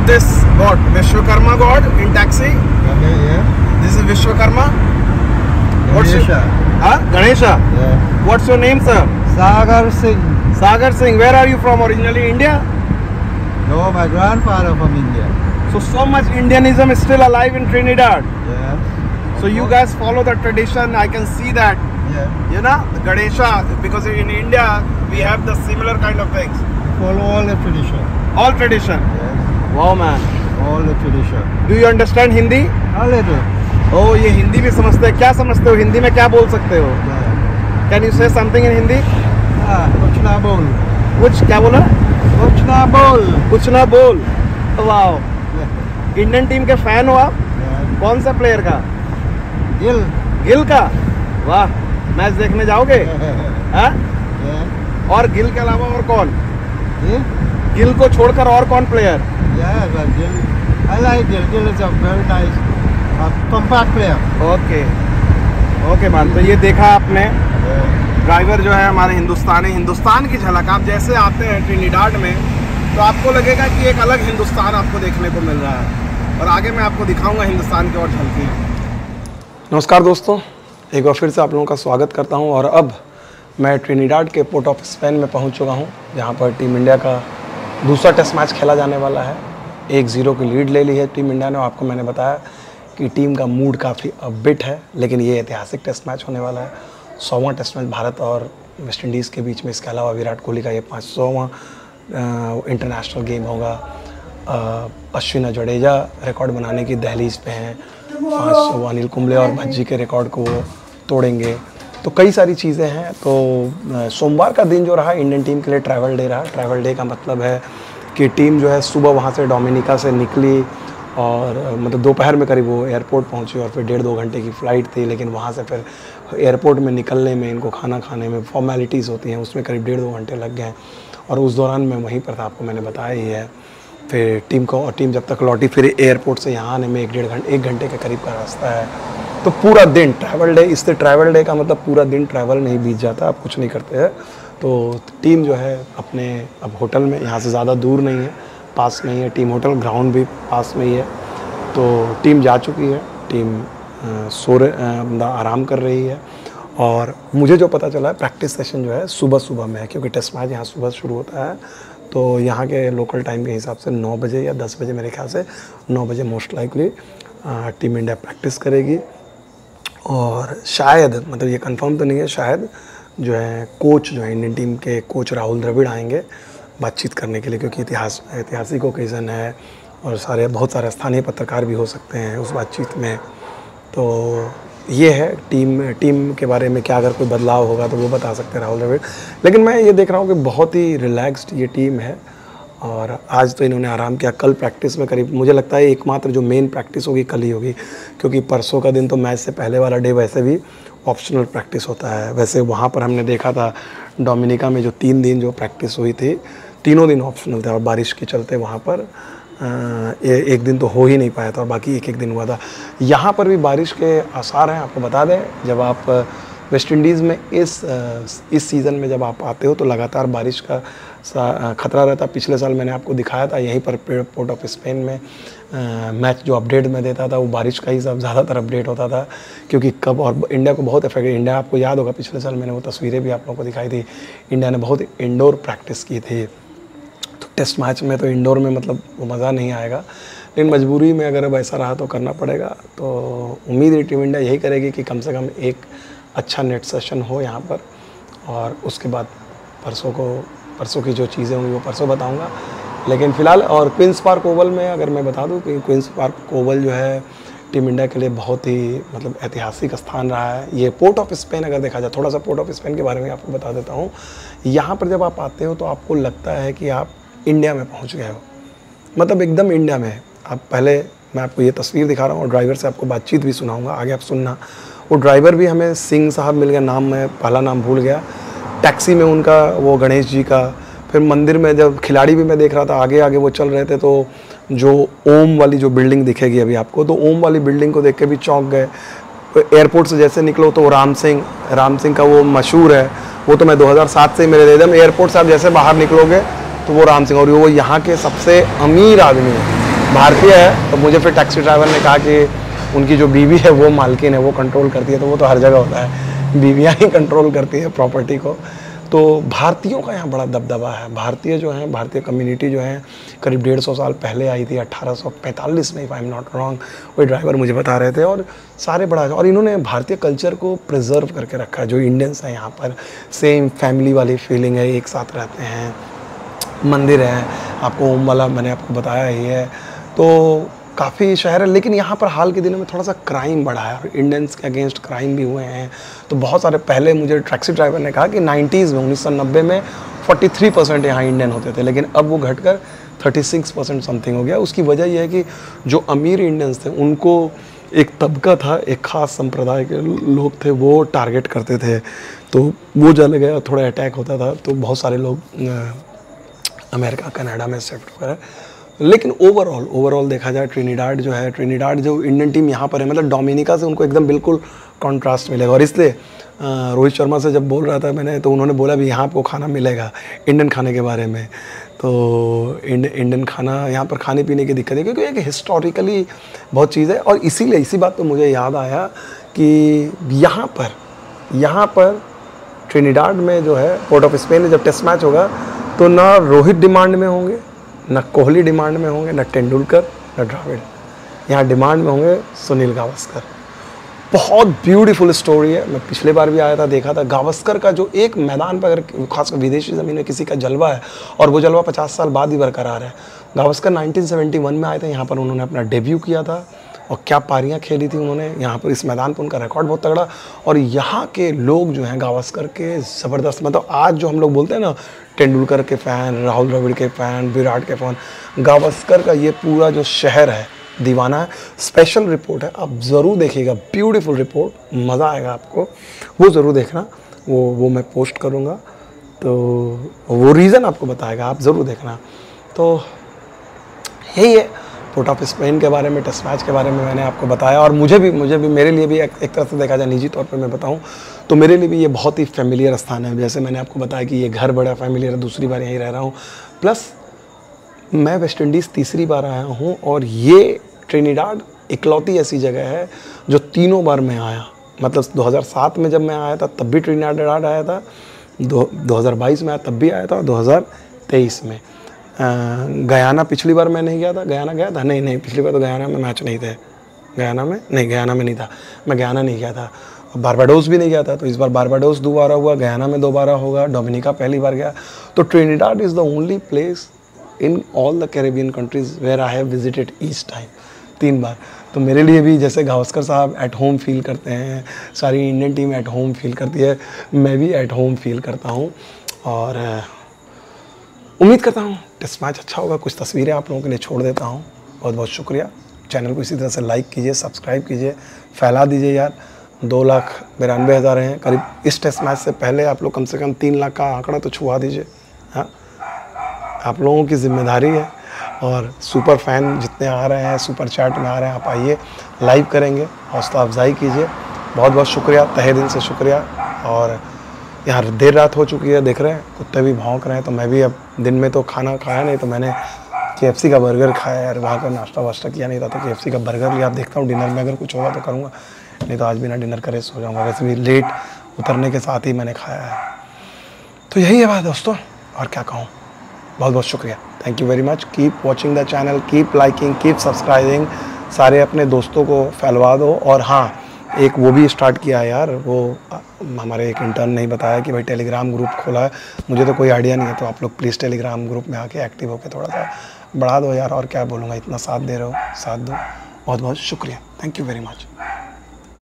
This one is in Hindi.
this god, Vishwakarma god in taxi. Yeah. This is Vishwakarma. Ganesha. Ganesha. Yeah. What's your name, sir? Sagar Singh. Sagar Singh. Where are you from originally? India? No, my grandfather from India. So much Indianism is still alive in Trinidad. Yeah. So you guys follow the tradition. I can see that. Yeah. You know, the Ganesha, because in India we have the similar kind of things. Follow all the tradition. All tradition. Yes. Wow, man. All the tradition. Do you understand Hindi? A little. Oh, ये हिंदी भी समझते हैं. क्या समझते हो हिंदी में, क्या बोल सकते हो? Yeah. Can you say something in Hindi? कुछ ना बोल. कुछ क्या बोला? कुछ ना बोल. कुछ ना बोल. वाओ. इंडियन टीम के फैन हो आप? Yeah. कौन सा प्लेयर का? गिल. गिल का. वाह. मैच देखने जाओगे? हाँ? Yeah. और गिल के अलावा और कौन? Yeah. गिल को छोड़कर और कौन player? Yeah, but Gil. I like Gil. Gil is a very nice, compact player. Okay मान. तो ये देखा आपने, ड्राइवर जो है हमारे हिंदुस्तान की झलक. आप जैसे आते हैं ट्रिनिडाड में तो आपको लगेगा कि एक अलग हिंदुस्तान आपको देखने को मिल रहा है. और आगे मैं आपको दिखाऊंगा हिंदुस्तान की और झलकी. नमस्कार दोस्तों, एक बार फिर से आप लोगों का स्वागत करता हूं. और अब मैं ट्रिनिडाड के पोर्ट ऑफ स्पेन में पहुंच चुका हूं, जहां पर टीम इंडिया का दूसरा टेस्ट मैच खेला जाने वाला है. 1-0 की लीड ले ली है टीम इंडिया ने. आपको मैंने बताया कि टीम का मूड काफ़ी अपबिट है, लेकिन ये ऐतिहासिक टेस्ट मैच होने वाला है. 100वां टेस्ट मैच भारत और वेस्ट इंडीज़ के बीच में. इसके अलावा विराट कोहली का ये 500वां इंटरनेशनल गेम होगा. अश्विन जडेजा रिकॉर्ड बनाने की दहलीज पे हैं. 500 अनिल कुंबले और भज्जी के रिकॉर्ड को वो तोड़ेंगे. तो कई सारी चीज़ें हैं. तो सोमवार का दिन जो रहा इंडियन टीम के लिए ट्रैवल डे रहा. ट्रैवल डे का मतलब है कि टीम जो है सुबह वहाँ से डोमिनिका से निकली और मतलब दोपहर में करीब वो एयरपोर्ट पहुँची और फिर 1.5-2 घंटे की फ़्लाइट थी. लेकिन वहाँ से फिर एयरपोर्ट में निकलने में, इनको खाना खाने में फॉर्मेलिटीज़ होती हैं, उसमें करीब 1.5-2 घंटे लग गए. और उस दौरान मैं वहीं पर था, आपको मैंने बताया ही है. फिर टीम जब तक लौटी, फिर एयरपोर्ट से यहाँ आने में 1 घंटे के करीब का रास्ता है. तो पूरा दिन ट्रैवल डे. इससे ट्रैवल डे का मतलब पूरा दिन ट्रैवल नहीं बीत जाता, आप कुछ नहीं करते हैं. तो टीम जो है अपने अब होटल में, यहाँ से ज़्यादा दूर नहीं है, पास में ही है टीम होटल. ग्राउंड भी पास में ही है. तो टीम जा चुकी है. टीम आराम कर रही है. और मुझे जो पता चला है, प्रैक्टिस सेशन जो है सुबह में है, क्योंकि टेस्ट मैच यहाँ सुबह शुरू होता है. तो यहाँ के लोकल टाइम के हिसाब से 9 बजे या 10 बजे, मेरे ख्याल से 9 बजे most likely team India practice करेगी. और शायद, मतलब ये कंफर्म तो नहीं है, शायद जो है कोच जो है इंडियन टीम के कोच राहुल द्रविड़ आएंगे बातचीत करने के लिए, क्योंकि ऐतिहासिक ओकेज़न है और बहुत सारे स्थानीय पत्रकार भी हो सकते हैं उस बातचीत में. तो ये है टीम के बारे में. क्या अगर कोई बदलाव होगा तो वो बता सकते हैं राहुल द्रविड़. लेकिन मैं ये देख रहा हूँ कि बहुत ही रिलैक्स्ड ये टीम है. और आज तो इन्होंने आराम किया. कल प्रैक्टिस में करीब, मुझे लगता है एकमात्र जो मेन प्रैक्टिस होगी कल ही होगी, क्योंकि परसों का दिन तो मैच से पहले वाला डे वैसे भी ऑप्शनल प्रैक्टिस होता है. वैसे वहाँ पर हमने देखा था डोमिनिका में जो 3 दिन जो प्रैक्टिस हुई थी, तीनों दिन ऑप्शनल थे. और बारिश के चलते वहाँ पर एक दिन तो हो ही नहीं पाया था और बाकी एक दिन हुआ था. यहाँ पर भी बारिश के आसार हैं. आपको बता दें, जब आप वेस्ट इंडीज़ में इस सीज़न में जब आप आते हो तो लगातार बारिश का खतरा रहता. पिछले साल मैंने आपको दिखाया था यहीं पर पोर्ट ऑफ स्पेन में मैच जो अपडेट में देता था वो बारिश का ही सब ज़्यादातर अपडेट होता था, क्योंकि कब और इंडिया को बहुत इफेक्ट. इंडिया, आपको याद होगा पिछले साल मैंने वो तस्वीरें भी आप लोगों को दिखाई थी. इंडिया ने बहुत इंडोर प्रैक्टिस की थी. तो टेस्ट मैच में तो इंडोर में मतलब वो मज़ा नहीं आएगा, लेकिन मजबूरी में अगर अब ऐसा रहा तो करना पड़ेगा. तो उम्मीद है टीम इंडिया यही करेगी कि कम से कम एक अच्छा नेट सेशन हो यहाँ पर. और उसके बाद परसों की जो चीज़ें होंगी वो परसों बताऊंगा. लेकिन फ़िलहाल, और क्वींस पार्क ओवल में अगर मैं बता दूं कि क्वींस पार्क ओवल जो है टीम इंडिया के लिए बहुत ही मतलब ऐतिहासिक स्थान रहा है. ये पोर्ट ऑफ स्पेन अगर देखा जाए, थोड़ा सा पोर्ट ऑफ स्पेन के बारे में आपको बता देता हूँ. यहाँ पर जब आप आते हो तो आपको लगता है कि आप इंडिया में पहुँच गए हो, मतलब एकदम इंडिया में. आप पहले, मैं आपको ये तस्वीर दिखा रहा हूँ और ड्राइवर से आपको बातचीत भी सुनाऊँगा, आगे आप सुनना. वो ड्राइवर भी हमें सिंह साहब मिल गया, नाम मैं पहला नाम भूल गया. टैक्सी में उनका वो गणेश जी का. फिर मंदिर में जब खिलाड़ी भी मैं देख रहा था, आगे वो चल रहे थे, तो जो ओम वाली जो बिल्डिंग दिखेगी अभी आपको, तो ओम वाली बिल्डिंग को देख के भी चौंक गए. एयरपोर्ट से जैसे निकलो तो राम सिंह का वो मशहूर है, वो तो मैं 2007 से मेरे एकदम एयरपोर्ट से आप जैसे बाहर निकलोगे तो वो राम सिंह, और वो यहाँ के सबसे अमीर आदमी है. भारतीय है, तो मुझे फिर टैक्सी ड्राइवर ने कहा कि उनकी जो बीवी है वो मालकिन है, वो कंट्रोल करती है। तो वो तो हर जगह होता है, बीवियाँ ही कंट्रोल करती है प्रॉपर्टी को। तो भारतीयों का यहाँ बड़ा दबदबा है। भारतीय जो हैं, भारतीय कम्युनिटी जो है करीब 150 साल पहले आई थी, 1845 में, if I am not wrong, वही ड्राइवर मुझे बता रहे थे। और सारे बड़ा, और इन्होंने भारतीय कल्चर को प्रिजर्व करके रखा है। जो इंडियंस हैं यहाँ पर, सेम फैमिली वाली फीलिंग है, एक साथ रहते हैं, मंदिर है, आपको ओम वाला मैंने आपको बताया ही है। तो काफ़ी शहर है, लेकिन यहाँ पर हाल के दिनों में थोड़ा सा क्राइम बढ़ा है और इंडियंस के अगेंस्ट क्राइम भी हुए हैं। तो बहुत सारे, पहले मुझे टैक्सी ड्राइवर ने कहा कि 90s में, 1990 में 43% यहाँ इंडियन होते थे, लेकिन अब वो घटकर 36% समथिंग हो गया। उसकी वजह यह है कि जो अमीर इंडियंस थे उनको एक तबका था, एक ख़ास संप्रदाय के लोग थे, वो टारगेट करते थे। तो वो जल गया, थोड़ा अटैक होता था, तो बहुत सारे लोग अमेरिका, कनाडा में शिफ्ट हो गए। लेकिन ओवरऑल देखा जाए, ट्रिनिडाड जो इंडियन टीम यहाँ पर है, मतलब डोमिनिका से उनको एकदम बिल्कुल कॉन्ट्रास्ट मिलेगा। और इसलिए रोहित शर्मा से जब बोल रहा था मैंने, तो उन्होंने बोला भी यहाँ आपको खाना मिलेगा इंडियन खाने के बारे में। तो इंडियन खाना यहाँ पर खाने पीने की दिक्कत है, क्योंकि एक हिस्टोरिकली बहुत चीज़ है। और इसीलिए इसी बात पे मुझे याद आया कि यहाँ पर ट्रिनिडाड में जो है, पोर्ट ऑफ स्पेन में जब टेस्ट मैच होगा, तो ना रोहित डिमांड में होंगे, न कोहली डिमांड में होंगे, न तेंदुलकर, न द्रविड़। यहाँ डिमांड में होंगे सुनील गावस्कर। बहुत ब्यूटीफुल स्टोरी है। मैं पिछले बार भी आया था, देखा था गावस्कर का जो एक मैदान पर, अगर खासकर विदेशी ज़मीन में किसी का जलवा है और वो जलवा 50 साल बाद भी बरकरार है। गावस्कर 1971 में आए थे, यहाँ पर उन्होंने अपना डेब्यू किया था और क्या पारियाँ खेली थी उन्होंने यहाँ पर, इस मैदान पर उनका रिकॉर्ड बहुत तगड़ा। और यहाँ के लोग जो हैं गावस्कर के ज़बरदस्त, मतलब आज जो हम लोग बोलते हैं ना, तेंदुलकर के फ़ैन, राहुल द्रविड़ के फ़ैन, विराट के फ़ैन, गावस्कर का ये पूरा जो शहर है दीवाना है। स्पेशल रिपोर्ट है, आप ज़रूर देखिएगा, ब्यूटीफुल रिपोर्ट, मज़ा आएगा आपको, वो ज़रूर देखना। वो मैं पोस्ट करूँगा, तो वो रीज़न आपको बताएगा, आप ज़रूर देखना। तो यही है पोर्ट ऑफ स्पेन के बारे में, टेस्ट मैच के बारे में मैंने आपको बताया। और मुझे भी मेरे लिए भी एक तरह से देखा जाए, निजी तौर पर मैं बताऊं तो मेरे लिए भी ये बहुत ही फेमिलियर स्थान है। जैसे मैंने आपको बताया कि ये घर बड़ा फेमिलियर है, दूसरी बार यहीं रह रहा हूँ। प्लस मैं वेस्ट इंडीज़ तीसरी बार आया हूँ, और ये ट्रिनिडाड इकलौती ऐसी जगह है जो तीनों बार मैं आया। मतलब 2007 में जब मैं आया था तब भी ट्रिनिडाड आया था, 2022 में आया तब भी आया था, और 2023 में गयाना पिछली बार मैं नहीं गया था। गयाना गया था? नहीं, पिछली बार तो गयाना में मैच नहीं थे। गयाना में नहीं था, मैं गयाना नहीं गया था। बारबाडोस भी नहीं गया था, तो इस बार बारबाडोस दोबारा हुआ, गयाना में दोबारा होगा, डोमिनिका पहली बार गया। तो Trinidad is the only place in all the Caribbean countries where I have visited each time, 3 बार। तो मेरे लिए भी जैसे गावस्कर साहब एट होम फील करते हैं, सारी Indian team at home feel करती है, मैं भी एट होम फील करता हूँ। और उम्मीद करता हूँ टेस्ट मैच अच्छा होगा। कुछ तस्वीरें आप लोगों के लिए छोड़ देता हूँ। बहुत बहुत शुक्रिया। चैनल को इसी तरह से लाइक कीजिए, सब्सक्राइब कीजिए, फैला दीजिए यार। 2,92,000 हैं करीब। इस टेस्ट मैच से पहले आप लोग कम से कम 3 लाख का आंकड़ा तो छुआ दीजिए। हाँ, आप लोगों की जिम्मेदारी है। और सुपर फैन जितने आ रहे हैं, सुपर चैट में आ रहे हैं, आप आइए, लाइव करेंगे, हौसला अफजाई कीजिए। बहुत बहुत शुक्रिया, तहे दिल से शुक्रिया। और यहाँ देर रात हो चुकी है, देख रहे हैं कुत्ते भी भौंक रहे हैं। तो मैं भी अब दिन में तो खाना खाया नहीं, तो मैंने KFC का बर्गर खाया यार। वहाँ का नाश्ता वाश्ता किया नहीं था, तो KFC का बर्गर लिया। आप देखता हूँ डिनर में अगर कुछ होगा तो करूँगा, नहीं तो आज बिना डिनर करे सो जाऊँगा। वैसे भी लेट उतरने के साथ ही मैंने खाया है। तो यही है बात दोस्तों, और क्या कहूँ। बहुत बहुत शुक्रिया, thank you very much. Keep watching the channel, keep liking, keep subscribing. सारे अपने दोस्तों को फैलवा दो। और हाँ, एक वो भी स्टार्ट किया है यार, वो हमारे एक इंटर्न ने बताया कि भाई टेलीग्राम ग्रुप खोला है। मुझे तो कोई आइडिया नहीं है, तो आप लोग प्लीज़ टेलीग्राम ग्रुप में आके एक्टिव होकर थोड़ा सा बढ़ा दो यार। और क्या बोलूँगा, इतना साथ दे रहे हो, साथ दो। बहुत बहुत शुक्रिया, थैंक यू वेरी मच।